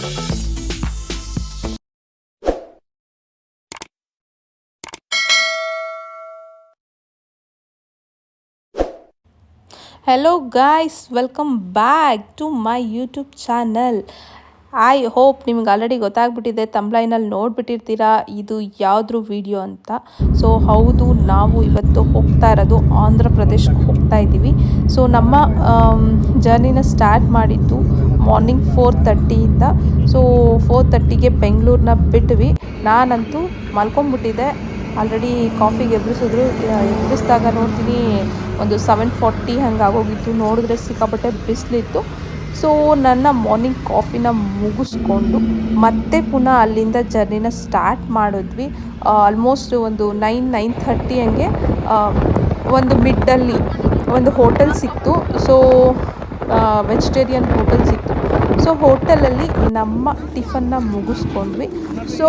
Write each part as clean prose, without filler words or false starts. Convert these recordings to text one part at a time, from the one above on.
Hello guys, welcome back to my YouTube channel. I hope ನಿಮ್ಗೆ already ಗೊತ್ತಾಗ್ಬಿಟ್ಟಿದೆ, ತಂಬ್ಲೈನಲ್ಲಿ ನೋಡಿಬಿಟ್ಟಿರ್ತೀರಾ ಇದು ಯಾವುದ್ರ video ಅಂತ. ಸೊ ಹೌದು, ನಾವು ಇವತ್ತು ಹೋಗ್ತಾ ಇರೋದು ಆಂಧ್ರ ಪ್ರದೇಶಕ್ಕೆ ಹೋಗ್ತಾ ಇದ್ದೀವಿ. ಸೊ ನಮ್ಮ ಜರ್ನಿನ ಸ್ಟಾರ್ಟ್ ಮಾಡಿದ್ದು ಮಾರ್ನಿಂಗ್ 4:30ಇಂದ. ಸೊ 4:30ಗೆ ಬೆಂಗಳೂರನ್ನ ಬಿಟ್ವಿ. ನಾನಂತೂ ಮಲ್ಕೊಂಡ್ಬಿಟ್ಟಿದ್ದೆ. ಆಲ್ರೆಡಿ ಕಾಫಿಗೆ ಎಬ್ಬಿಸಿದಾಗ ನೋಡ್ತೀನಿ ಒಂದು 7:40 ಹಂಗೆ ಆಗೋಗಿತ್ತು. ನೋಡಿದ್ರೆ ಸಿಕ್ಕಾಪಟ್ಟೆ ಬಿಸಿಲಿತ್ತು. ಸೊ ನನ್ನ ಮಾರ್ನಿಂಗ್ ಕಾಫಿನ ಮುಗಿಸ್ಕೊಂಡು ಮತ್ತೆ ಪುನಃ ಅಲ್ಲಿಂದ ಜರ್ನಿನ ಸ್ಟಾರ್ಟ್ ಮಾಡಿದ್ವಿ. ಆಲ್ಮೋಸ್ಟ್ ಒಂದು 9:30 ಹಂಗೆ ಒಂದು ಮಿಡ್ಡಲ್ಲಿ ಒಂದು ಹೋಟೆಲ್ ಸಿಕ್ತು. ಸೊ ವೆಜಿಟೇರಿಯನ್ ಹೋಟೆಲ್ ಸಿಕ್ತು. ಸೊ ಹೋಟೆಲಲ್ಲಿ ನಮ್ಮ ಟಿಫನ್ನ ಮುಗಿಸ್ಕೊಂಡ್ವಿ. ಸೊ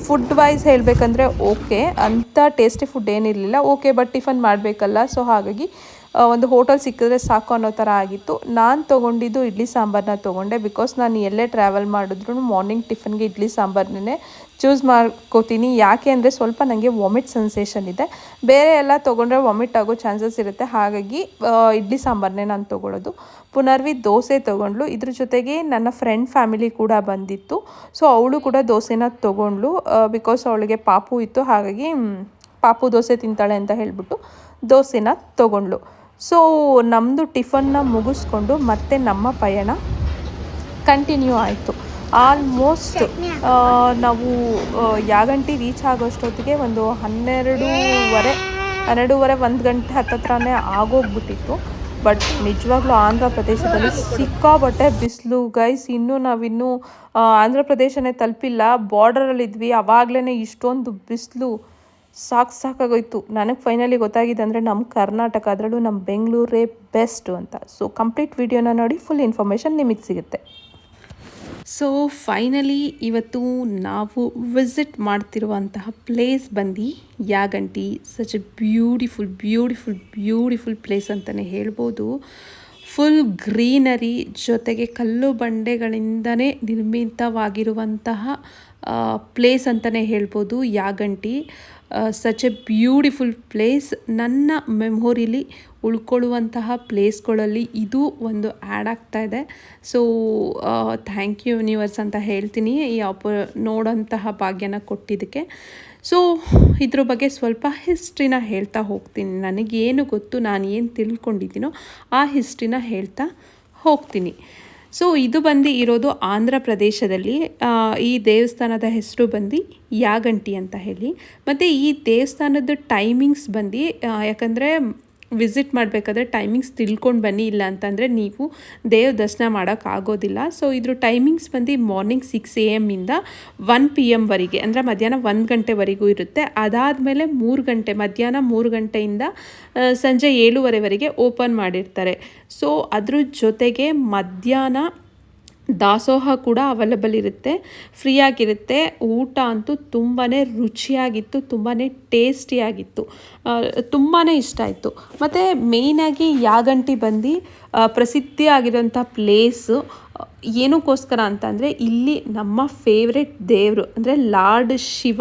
ಫುಡ್ ವೈಸ್ ಹೇಳಬೇಕಂದ್ರೆ ಓಕೆ, ಅಂಥ ಟೇಸ್ಟಿ ಫುಡ್ ಏನಿರಲಿಲ್ಲ. ಓಕೆ, ಬಟ್ ಟಿಫನ್ ಮಾಡಬೇಕಲ್ಲ. ಸೊ ಹಾಗಾಗಿ ಒಂದು ಹೋಟೆಲ್ ಸಿಕ್ಕಿದ್ರೆ ಸಾಕು ಅನ್ನೋ ಥರ ಆಗಿತ್ತು. ನಾನು ತೊಗೊಂಡಿದ್ದು ಇಡ್ಲಿ ಸಾಂಬಾರನ್ನ ತೊಗೊಂಡೆ. ಬಿಕಾಸ್ ನಾನು ಎಲ್ಲೇ ಟ್ರಾವೆಲ್ ಮಾಡಿದ್ರು ಮಾರ್ನಿಂಗ್ ಟಿಫನ್ಗೆ ಇಡ್ಲಿ ಸಾಂಬಾರನ್ನೇ ಚೂಸ್ ಮಾಡ್ಕೋತೀನಿ. ಯಾಕೆ ಅಂದರೆ ಸ್ವಲ್ಪ ನನಗೆ ವಾಮಿಟ್ ಸೆನ್ಸೇಷನ್ ಇದೆ. ಬೇರೆ ಎಲ್ಲ ತೊಗೊಂಡ್ರೆ ವಾಮಿಟ್ ಆಗೋ ಚಾನ್ಸಸ್ ಇರುತ್ತೆ. ಹಾಗಾಗಿ ಇಡ್ಲಿ ಸಾಂಬಾರನ್ನೇ ನಾನು ತೊಗೊಳ್ಳೋದು. ಪುನರ್ವಿ ದೋಸೆ ತೊಗೊಂಡ್ಳು. ಇದ್ರ ಜೊತೆಗೆ ನನ್ನ ಫ್ರೆಂಡ್ ಫ್ಯಾಮಿಲಿ ಕೂಡ ಬಂದಿತ್ತು. ಸೊ ಅವಳು ಕೂಡ ದೋಸೆನ ತೊಗೊಂಡ್ಳು. ಬಿಕಾಸ್ ಅವಳಿಗೆ ಪಾಪು ಇತ್ತು. ಹಾಗಾಗಿ ಪಾಪು ದೋಸೆ ತಿಂತಾಳೆ ಅಂತ ಹೇಳಿಬಿಟ್ಟು ದೋಸೆನ ತೊಗೊಂಡ್ಳು. ಸೊ ನಮ್ಮದು ಟಿಫನ್ನ ಮುಗಿಸ್ಕೊಂಡು ಮತ್ತೆ ನಮ್ಮ ಪಯಣ ಕಂಟಿನ್ಯೂ ಆಯಿತು. ಆಲ್ಮೋಸ್ಟ್ ನಾವು ಯಾಗಂಟಿ ರೀಚ್ ಆಗೋಷ್ಟೊತ್ತಿಗೆ ಒಂದು 12:30 1 ಗಂಟೆ ಹತ್ತತ್ರನೇ ಆಗೋಗ್ಬಿಟ್ಟಿತ್ತು. ಬಟ್ ನಿಜವಾಗ್ಲೂ ಆಂಧ್ರ ಪ್ರದೇಶದಲ್ಲಿ ಸಿಕ್ಕಾಬಟ್ಟೆ ಬಿಸಿಲು ಗೈಸ್. ನಾವಿನ್ನೂ ಆಂಧ್ರ ಪ್ರದೇಶನೇ ತಲುಪಿಲ್ಲ, ಬಾರ್ಡರಲ್ಲಿದ್ವಿ. ಆವಾಗಲೇ ಇಷ್ಟೊಂದು ಬಿಸಿಲು ಸಾಕಾಗೋಯ್ತು. ನನಗೆ ಫೈನಲಿ ಗೊತ್ತಾಗಿದೆ ಅಂದರೆ ನಮ್ಮ ಕರ್ನಾಟಕ, ಅದರಲ್ಲೂ ನಮ್ಮ ಬೆಂಗಳೂರೇ ಬೆಸ್ಟು ಅಂತ. ಸೊ ಕಂಪ್ಲೀಟ್ ವಿಡಿಯೋನ ನೋಡಿ, ಫುಲ್ ಇನ್ಫಾರ್ಮೇಷನ್ ನಿಮಗೆ ಸಿಗುತ್ತೆ. ಸೊ ಫೈನಲಿ ಇವತ್ತು ನಾವು ವಿಸಿಟ್ ಮಾಡ್ತಿರುವಂತಹ ಪ್ಲೇಸ್ ಬಂದು Yaganti. Such A beautiful place ಅಂತಲೇ ಹೇಳ್ಬೋದು. ಫುಲ್ ಗ್ರೀನರಿ ಜೊತೆಗೆ ಕಲ್ಲು ಬಂಡೆಗಳಿಂದನೇ ನಿರ್ಮಿತವಾಗಿರುವಂತಹ ಪ್ಲೇಸ್ ಅಂತಲೇ ಹೇಳ್ಬೋದು Yaganti. Such A beautiful place. ನನ್ನ ಮೆಮೊರಿಲಿ ಉಳ್ಕೊಳ್ಳುವಂತಹ ಪ್ಲೇಸ್ಗಳಲ್ಲಿ ಇದು ಒಂದು ಆ್ಯಡ್ ಆಗ್ತಾ ಇದೆ. ಸೊ ಥ್ಯಾಂಕ್ ಯು ಯೂನಿವರ್ಸ್ ಅಂತ ಹೇಳ್ತೀನಿ ಈ ನೋಡೋಂತಹ ಭಾಗ್ಯನ ಕೊಟ್ಟಿದ್ದಕ್ಕೆ. ಸೊ ಇದ್ರ ಬಗ್ಗೆ ಸ್ವಲ್ಪ ಹಿಸ್ಟ್ರಿನ ಹೇಳ್ತಾ ಹೋಗ್ತೀನಿ. ನನಗೇನು ಗೊತ್ತು, ನಾನು ಏನು ತಿಳ್ಕೊಂಡಿದ್ದೀನೋ ಆ ಹಿಸ್ಟ್ರಿನ ಹೇಳ್ತಾ ಹೋಗ್ತೀನಿ. ಸೊ ಇದು ಬಂದು ಇರೋದು ಆಂಧ್ರ ಪ್ರದೇಶದಲ್ಲಿ. ಈ ದೇವಸ್ಥಾನದ ಹೆಸರು ಬಂದು ಯಾಗಂಟಿ ಅಂತ ಹೇಳಿ. ಮತ್ತು ಈ ದೇವಸ್ಥಾನದ ಟೈಮಿಂಗ್ಸ್ ಬಂದು, ಯಾಕಂದರೆ ವಿಸಿಟ್ ಮಾಡಬೇಕಾದ್ರೆ ಟೈಮಿಂಗ್ಸ್ ತಿಳ್ಕೊಂಡು ಬನ್ನಿ, ಇಲ್ಲ ಅಂತಂದರೆ ನೀವು ದೇವ್ರ ದರ್ಶನ ಮಾಡೋಕ್ಕಾಗೋದಿಲ್ಲ. ಸೊ ಇದ್ರ ಟೈಮಿಂಗ್ಸ್ ಬಂದು ಮಾರ್ನಿಂಗ್ 6 AM ಇಂದ 1 PM ವರೆಗೆ, ಅಂದರೆ ಮಧ್ಯಾಹ್ನ 1 ಗಂಟೆವರೆಗೂ ಇರುತ್ತೆ. ಅದಾದಮೇಲೆ 3 ಗಂಟೆ, ಮಧ್ಯಾಹ್ನ 3 ಗಂಟೆಯಿಂದ ಸಂಜೆ 7:30ವರೆಗೆ ಓಪನ್ ಮಾಡಿರ್ತಾರೆ. ಸೊ ಅದ್ರ ಜೊತೆಗೆ ಮಧ್ಯಾಹ್ನ ದಾಸೋಹ ಕೂಡ ಅವೈಲಬಲ್ ಇರುತ್ತೆ, ಫ್ರೀಯಾಗಿರುತ್ತೆ. ಊಟ ಅಂತೂ ತುಂಬಾ ರುಚಿಯಾಗಿತ್ತು, ತುಂಬಾ ಟೇಸ್ಟಿಯಾಗಿತ್ತು, ತುಂಬಾ ಇಷ್ಟ ಆಯಿತು. ಮತ್ತು ಮೇಯ್ನಾಗಿ ಯಾಗಂಟಿ ಬಂದು ಪ್ರಸಿದ್ಧಿಯಾಗಿರೋಂಥ ಪ್ಲೇಸು ಏನಕ್ಕೋಸ್ಕರ ಅಂತಂದರೆ ಇಲ್ಲಿ ನಮ್ಮ ಫೇವ್ರೆಟ್ ದೇವರು ಅಂದರೆ ಲಾರ್ಡ್ ಶಿವ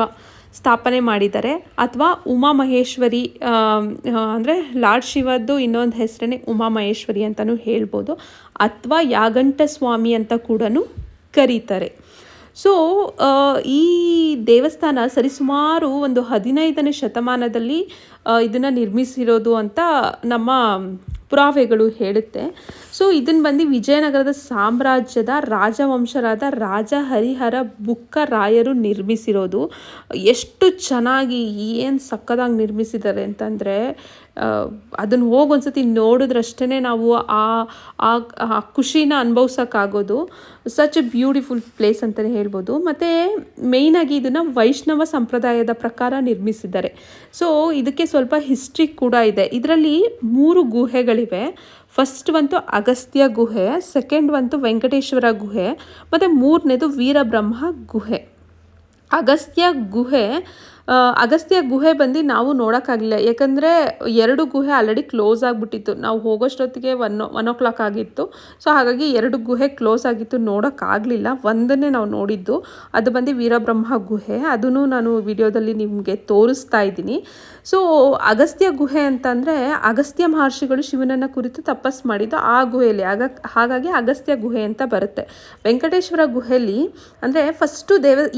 ಸ್ಥಾಪನೆ ಮಾಡಿದ್ದಾರೆ. ಅಥವಾ ಉಮಾಮಹೇಶ್ವರಿ, ಅಂದರೆ ಲಾರ್ಡ್ ಶಿವದ್ದು ಇನ್ನೊಂದು ಹೆಸರೇ ಉಮಾಮಹೇಶ್ವರಿ ಅಂತಲೂ ಹೇಳ್ಬೋದು. ಅಥವಾ ಯಾಗಂಟ ಸ್ವಾಮಿ ಅಂತ ಕೂಡ ಕರೀತಾರೆ. ಸೊ ಈ ದೇವಸ್ಥಾನ ಸರಿಸುಮಾರು ಒಂದು 15ನೇ ಶತಮಾನದಲ್ಲಿ ಇದನ್ನು ನಿರ್ಮಿಸಿರೋದು ಅಂತ ನಮ್ಮ ಪುರಾವೆಗಳು ಹೇಳುತ್ತೆ. ಸೊ ಇದನ್ನು ಬಂದು ವಿಜಯನಗರದ ಸಾಮ್ರಾಜ್ಯದ ರಾಜವಂಶರಾದ ರಾಜ ಹರಿಹರ ಬುಕ್ಕರಾಯರು ನಿರ್ಮಿಸಿರೋದು. ಎಷ್ಟು ಚೆನ್ನಾಗಿ ಏನು ಸಕ್ಕದಾಗಿ ನಿರ್ಮಿಸಿದ್ದಾರೆ ಅಂತಂದರೆ ಅದನ್ನು ಹೋಗಿ ಒಂದ್ಸತಿ ನೋಡಿದ್ರಷ್ಟೇ ನಾವು ಆ ಖುಷಿನ ಅನುಭವಿಸೋಕ್ಕಾಗೋದು. ಸಚ್ ಎ ಬ್ಯೂಟಿಫುಲ್ ಪ್ಲೇಸ್ ಅಂತಲೇ ಹೇಳ್ಬೋದು. ಮತ್ತು ಮೇಯ್ನಾಗಿ ಇದನ್ನು ವೈಷ್ಣವ ಸಂಪ್ರದಾಯದ ಪ್ರಕಾರ ನಿರ್ಮಿಸಿದ್ದಾರೆ. ಸೊ ಇದಕ್ಕೆ ಸ್ವಲ್ಪ ಹಿಸ್ಟ್ರಿ ಕೂಡ ಇದೆ. ಇದರಲ್ಲಿ 3 ಗುಹೆಗಳಿವೆ. ಫಸ್ಟ್ ಬಂತು ಅಗಸ್ತ್ಯ ಗುಹೆ, ಸೆಕೆಂಡ್ ಬಂತು ವೆಂಕಟೇಶ್ವರ ಗುಹೆ, ಮತ್ತು 3ನೇದು ವೀರಬ್ರಹ್ಮ ಗುಹೆ. ಅಗಸ್ತ್ಯ ಗುಹೆ ಅಗಸ್ತ್ಯ ಗುಹೆ ಬಂದು ನಾವು ನೋಡೋಕ್ಕಾಗಲಿಲ್ಲ, ಯಾಕಂದರೆ 2 ಗುಹೆ ಆಲ್ರೆಡಿ ಕ್ಲೋಸ್ ಆಗಿಬಿಟ್ಟಿತ್ತು. ನಾವು ಹೋಗೋಷ್ಟೊತ್ತಿಗೆ 1 o'clock ಆಗಿತ್ತು. ಸೊ ಹಾಗಾಗಿ 2 ಗುಹೆ ಕ್ಲೋಸ್ ಆಗಿತ್ತು, ನೋಡೋಕ್ಕಾಗಲಿಲ್ಲ. ಒಂದನ್ನೇ ನಾವು ನೋಡಿದ್ದು, ಅದು ಬಂದು ವೀರಬ್ರಹ್ಮ ಗುಹೆ. ಅದನ್ನು ನಾನು ವಿಡಿಯೋದಲ್ಲಿ ನಿಮಗೆ ತೋರಿಸ್ತಾ ಇದ್ದೀನಿ. ಸೊ ಅಗಸ್ತ್ಯ ಗುಹೆ ಅಂತಂದರೆ ಅಗಸ್ತ್ಯ ಮಹರ್ಷಿಗಳು ಶಿವನನ್ನು ಕುರಿತು ತಪಸ್ಸು ಮಾಡಿದ್ದು ಆ ಗುಹೆಯಲ್ಲಿ, ಹಾಗಾಗಿ ಅಗಸ್ತ್ಯ ಗುಹೆ ಅಂತ ಬರುತ್ತೆ. ವೆಂಕಟೇಶ್ವರ ಗುಹೆಯಲ್ಲಿ ಅಂದರೆ ಫಸ್ಟು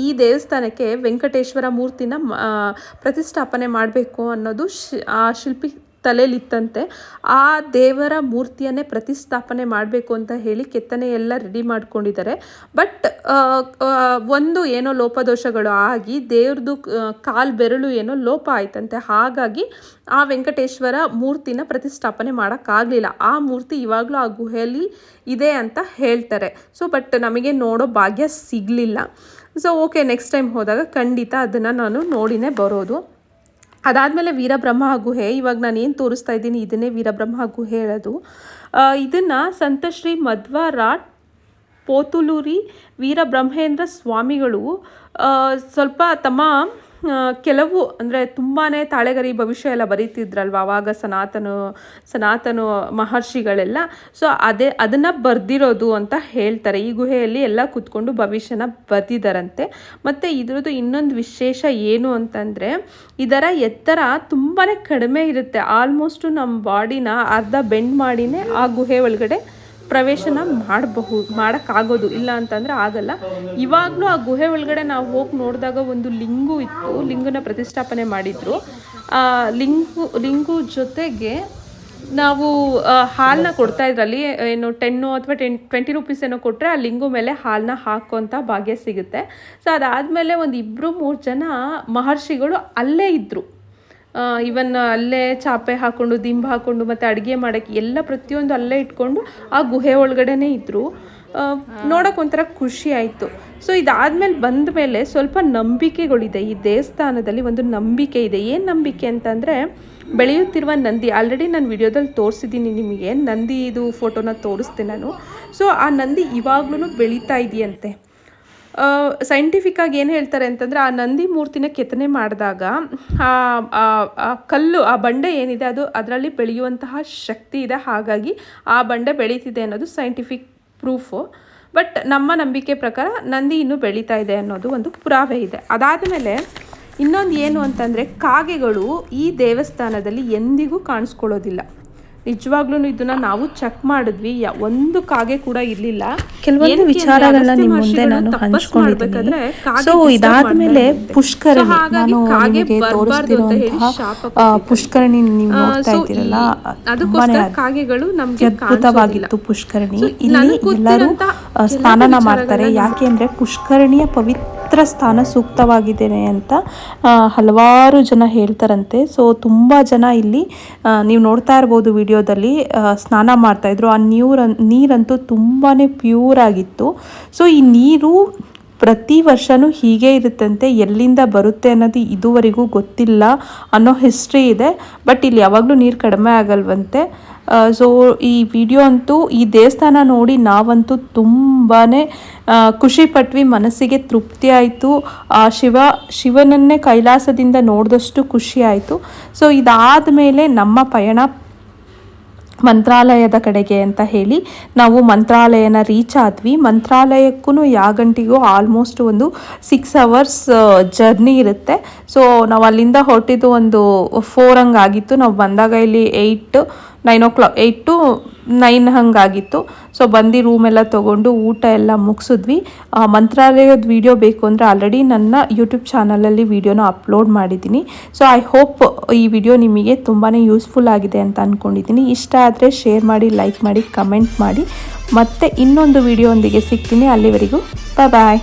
ಈ ದೇವಸ್ಥಾನಕ್ಕೆ ವೆಂಕಟೇಶ್ವರ ಮೂರ್ತಿನ ಪ್ರತಿಷ್ಠಾಪನೆ ಮಾಡಬೇಕು ಅನ್ನೋದು ಆ ಶಿಲ್ಪಿ ತಲೆಯಲ್ಲಿತ್ತಂತೆ. ಆ ದೇವರ ಮೂರ್ತಿಯನ್ನೇ ಪ್ರತಿಷ್ಠಾಪನೆ ಮಾಡಬೇಕು ಅಂತ ಹೇಳಿ ಕೆತ್ತನೆ ಎಲ್ಲ ರೆಡಿ ಮಾಡ್ಕೊಂಡಿದ್ದಾರೆ. ಬಟ್ ಒಂದು ಏನೋ ಲೋಪದೋಷಗಳು ಆಗಿ ದೇವ್ರದ್ದು ಕಾಲು ಬೆರಳು ಏನೋ ಲೋಪ ಆಯ್ತಂತೆ. ಹಾಗಾಗಿ ಆ ವೆಂಕಟೇಶ್ವರ ಮೂರ್ತಿನ ಪ್ರತಿಷ್ಠಾಪನೆ ಮಾಡೋಕ್ಕಾಗಲಿಲ್ಲ. ಆ ಮೂರ್ತಿ ಇವಾಗಲೂ ಆ ಗುಹೆಯಲ್ಲಿ ಇದೆ ಅಂತ ಹೇಳ್ತಾರೆ. ಸೊ ಬಟ್ ನಮಗೆ ನೋಡೋ ಭಾಗ್ಯ ಸಿಗಲಿಲ್ಲ. ಸೊ ಓಕೆ, ನೆಕ್ಸ್ಟ್ ಟೈಮ್ ಹೋದಾಗ ಖಂಡಿತ ಅದನ್ನು ನಾನು ನೋಡಿನೇ ಬರೋದು. ಅದಾದಮೇಲೆ ವೀರಬ್ರಹ್ಮ ಗುಹೆ, ಇವಾಗ ನಾನು ಏನು ತೋರಿಸ್ತಾ ಇದ್ದೀನಿ ಇದನ್ನೇ ವೀರಬ್ರಹ್ಮ ಗುಹೆ ಹೇಳೋದು. ಇದನ್ನು ಸಂತ ಶ್ರೀ ಮಧ್ವರಾಟ್ ಪೋತುಲೂರಿ ವೀರಬ್ರಹ್ಮೇಂದ್ರ ಸ್ವಾಮಿಗಳು ಸ್ವಲ್ಪ ತಮ್ಮ ಕೆಲವು ಅಂದರೆ ತುಂಬಾ ತಾಳೆಗರಿ ಭವಿಷ್ಯ ಎಲ್ಲ ಬರೀತಿದ್ರಲ್ವ ಆವಾಗ ಸನಾತನ ಮಹರ್ಷಿಗಳೆಲ್ಲ. ಸೊ ಅದನ್ನು ಬರೆದಿರೋದು ಅಂತ ಹೇಳ್ತಾರೆ. ಈ ಗುಹೆಯಲ್ಲಿ ಎಲ್ಲ ಕೂತ್ಕೊಂಡು ಭವಿಷ್ಯನ ಬರೆದಿದ್ದಾರಂತೆ. ಮತ್ತು ಇದ್ರದ್ದು ಇನ್ನೊಂದು ವಿಶೇಷ ಏನು ಅಂತಂದರೆ ಇದರ ಎತ್ತರ ತುಂಬಾ ಕಡಿಮೆ ಇರುತ್ತೆ. ಆಲ್ಮೋಸ್ಟು ನಮ್ಮ ಬಾಡಿನ ಅರ್ಧ ಬೆಂಡ್ ಮಾಡಿನೇ ಆ ಗುಹೆ ಒಳಗಡೆ ಪ್ರವೇಶನ ಮಾಡೋಕ್ಕಾಗೋದು, ಇಲ್ಲ ಅಂತಂದರೆ ಆಗಲ್ಲ. ಇವಾಗಲೂ ಆ ಗುಹೆ ಒಳಗಡೆ ನಾವು ಹೋಗಿ ನೋಡಿದಾಗ ಒಂದು ಲಿಂಗು ಇತ್ತು, ಲಿಂಗನ ಪ್ರತಿಷ್ಠಾಪನೆ ಮಾಡಿದರು. ಲಿಂಗು ಜೊತೆಗೆ ನಾವು ಹಾಲನ್ನ ಕೊಡ್ತಾಯಿದ್ರು. ಅಲ್ಲಿ ಏನು 10 ಅಥವಾ 20 ರೂಪೀಸ್ ಏನೋ ಕೊಟ್ಟರೆ ಆ ಲಿಂಗು ಮೇಲೆ ಹಾಲನ್ನ ಹಾಕೋಂಥ ಭಾಗ್ಯ ಸಿಗುತ್ತೆ. ಸೊ ಅದಾದಮೇಲೆ ಒಂದು 2-3 ಜನ ಮಹರ್ಷಿಗಳು ಅಲ್ಲೇ ಇದ್ದರು. ಇವನ್ ಅಲ್ಲೇ ಚಾಪೆ ಹಾಕ್ಕೊಂಡು ದಿಂಬು ಹಾಕ್ಕೊಂಡು ಮತ್ತು ಅಡುಗೆ ಮಾಡೋಕ್ಕೆ ಎಲ್ಲ ಪ್ರತಿಯೊಂದು ಅಲ್ಲೇ ಇಟ್ಕೊಂಡು ಆ ಗುಹೆ ಒಳಗಡೆನೇ ಇದ್ದರು. ನೋಡೋಕೆ ಒಂಥರ ಖುಷಿ ಆಯಿತು. ಸೊ ಇದಾದಮೇಲೆ ಬಂದ ಮೇಲೆ ಸ್ವಲ್ಪ ನಂಬಿಕೆಗಳಿದೆ. ಈ ದೇವಸ್ಥಾನದಲ್ಲಿ ಒಂದು ನಂಬಿಕೆ ಇದೆ. ಏನು ನಂಬಿಕೆ ಅಂತಂದರೆ ಬೆಳೆಯುತ್ತಿರುವ ನಂದಿ, ಆಲ್ರೆಡಿ ನಾನು ವಿಡಿಯೋದಲ್ಲಿ ತೋರಿಸಿದ್ದೀನಿ ನಿಮಗೆ, ನಂದಿ ಇದು ಫೋಟೋನ ತೋರಿಸ್ತೀನಿ ನಾನು. ಸೊ ಆ ನಂದಿ ಇವಾಗ್ಲೂ ಬೆಳೀತಾ ಇದೆಯಂತೆ. ಸೈಂಟಿಫಿಕ್ಕಾಗಿ ಏನು ಹೇಳ್ತಾರೆ ಅಂತಂದರೆ ಆ ನಂದಿ ಮೂರ್ತಿನ ಕೆತ್ತನೆ ಮಾಡಿದಾಗ ಕಲ್ಲು, ಆ ಬಂಡೆ ಏನಿದೆ ಅದು ಅದರಲ್ಲಿ ಬೆಳೆಯುವಂತಹ ಶಕ್ತಿ ಇದೆ. ಹಾಗಾಗಿ ಆ ಬಂಡೆ ಬೆಳೀತಿದೆ ಅನ್ನೋದು ಸೈಂಟಿಫಿಕ್ ಪ್ರೂಫು. ಬಟ್ ನಮ್ಮ ನಂಬಿಕೆ ಪ್ರಕಾರ ನಂದಿ ಇನ್ನೂ ಬೆಳೀತಾ ಇದೆ ಅನ್ನೋದು ಒಂದು ಪುರಾವೆ ಇದೆ. ಅದಾದಮೇಲೆ ಇನ್ನೊಂದು ಏನು ಅಂತಂದರೆ ಕಾಗೆಗಳು ಈ ದೇವಸ್ಥಾನದಲ್ಲಿ ಎಂದಿಗೂ ಕಾಣಿಸ್ಕೊಳ್ಳೋದಿಲ್ಲ. ನಿಜವಾಗ್ಲೂ ಇದನ್ನ ನಾವು ಚೆಕ್ ಮಾಡಿದ್ವಿ, ಒಂದು ಕಾಗೆ ಕೂಡ ಇರಲಿಲ್ಲ. ಕೆಲವೊಂದು ವಿಚಾರಗಳನ್ನ ನಿಮ್ಮ ಮುಂದೆ ನಾನು ಹಂಚ್ಕೊಂಡಿದ್ದೀನಿ. ಸೊ ಇದಾದ್ಮೇಲೆ ಪುಷ್ಕರಣಿ, ನಾನು ನಿಮಗೆ ತೋರಿಸ್ತಿರುವಂತಹ ಪುಷ್ಕರಣಿ ನೀವು ನೋಡ್ತಾ ಇದ್ದೀರಲ್ಲ, ಕಾಗೆಗಳು ನಮ್ಗೆ ಅದ್ಭುತವಾಗಿತ್ತು ಪುಷ್ಕರಣಿ. ಇಲ್ಲಿ ಎಲ್ಲರೂ ಸ್ನಾನ ಮಾಡ್ತಾರೆ. ಯಾಕೆ ಅಂದ್ರೆ ಪುಷ್ಕರಣಿಯ ಪವಿತ್ರ ಸ್ಥಾನ ಸೂಕ್ತವಾಗಿದೆ ಅಂತ ಹಲವಾರು ಜನ ಹೇಳ್ತಾರಂತೆ. ಸೊ ತುಂಬ ಜನ ಇಲ್ಲಿ ನೀವು ನೋಡ್ತಾ ಇರ್ಬೋದು ವಿಡಿಯೋದಲ್ಲಿ ಸ್ನಾನ ಮಾಡ್ತಾಯಿದ್ರು. ಆ ನೀರಂತೂ ತುಂಬಾ ಪ್ಯೂರ್ ಆಗಿತ್ತು. ಸೊ ಈ ನೀರು ಪ್ರತಿ ವರ್ಷವೂ ಹೀಗೆ ಇರುತ್ತಂತೆ. ಎಲ್ಲಿಂದ ಬರುತ್ತೆ ಅನ್ನೋದು ಇದುವರೆಗೂ ಗೊತ್ತಿಲ್ಲ ಅನ್ನೋ ಹಿಸ್ಟ್ರಿ ಇದೆ. ಬಟ್ ಇಲ್ಲಿ ಯಾವಾಗಲೂ ನೀರು ಕಡಿಮೆ ಆಗಲ್ವಂತೆ. ಸೊ ಈ ವಿಡಿಯೋ ಅಂತೂ, ಈ ದೇವಸ್ಥಾನ ನೋಡಿ ನಾವಂತೂ ತುಂಬಾ ಖುಷಿ ಪಟ್ವಿ, ಮನಸ್ಸಿಗೆ ತೃಪ್ತಿ ಆಯಿತು. ಶಿವನನ್ನೇ ಕೈಲಾಸದಿಂದ ನೋಡಿದಷ್ಟು ಖುಷಿ ಆಯಿತು. ಸೊ ಇದಾದ ಮೇಲೆ ನಮ್ಮ ಪಯಣ ಮಂತ್ರಾಲಯದ ಕಡೆಗೆ ಅಂತ ಹೇಳಿ ನಾವು ಮಂತ್ರಾಲಯನ ರೀಚ್ ಆದ್ವಿ. ಮಂತ್ರಾಲಯಕ್ಕೂ ಯಾಗಂಟಿಗೂ ಆಲ್ಮೋಸ್ಟ್ ಒಂದು 6 hours ಜರ್ನಿ ಇರುತ್ತೆ. ಸೊ ನಾವು ಅಲ್ಲಿಂದ ಹೊರಟಿದ್ದು ಒಂದು 4 ಹಂಗಾಗಿತ್ತು. ನಾವು ಬಂದಾಗ ಇಲ್ಲಿ 8 to 9 ಹಂಗಾಗಿತ್ತು. ಸೊ ಬಂದು ರೂಮೆಲ್ಲ ತೊಗೊಂಡು ಊಟ ಎಲ್ಲ ಮುಗಿಸಿದ್ವಿ. ಮಂತ್ರಾಲಯದ ವಿಡಿಯೋ ಬೇಕು ಅಂದರೆ ಆಲ್ರೆಡಿ ನನ್ನ ಯೂಟ್ಯೂಬ್ ಚಾನಲಲ್ಲಿ ವಿಡಿಯೋನ ಅಪ್ಲೋಡ್ ಮಾಡಿದ್ದೀನಿ. ಸೊ ಐ ಹೋಪ್ ಈ ವಿಡಿಯೋ ನಿಮಗೆ ತುಂಬಾ ಯೂಸ್ಫುಲ್ ಆಗಿದೆ ಅಂತ ಅಂದ್ಕೊಂಡಿದ್ದೀನಿ. ಇಷ್ಟ ಆದರೆ ಶೇರ್ ಮಾಡಿ, ಲೈಕ್ ಮಾಡಿ, ಕಮೆಂಟ್ ಮಾಡಿ. ಮತ್ತೆ ಇನ್ನೊಂದು ವಿಡಿಯೋ ಒಂದಿಗೆ ಸಿಗ್ತೀನಿ. ಅಲ್ಲಿವರೆಗೂ ಬಾಯ್.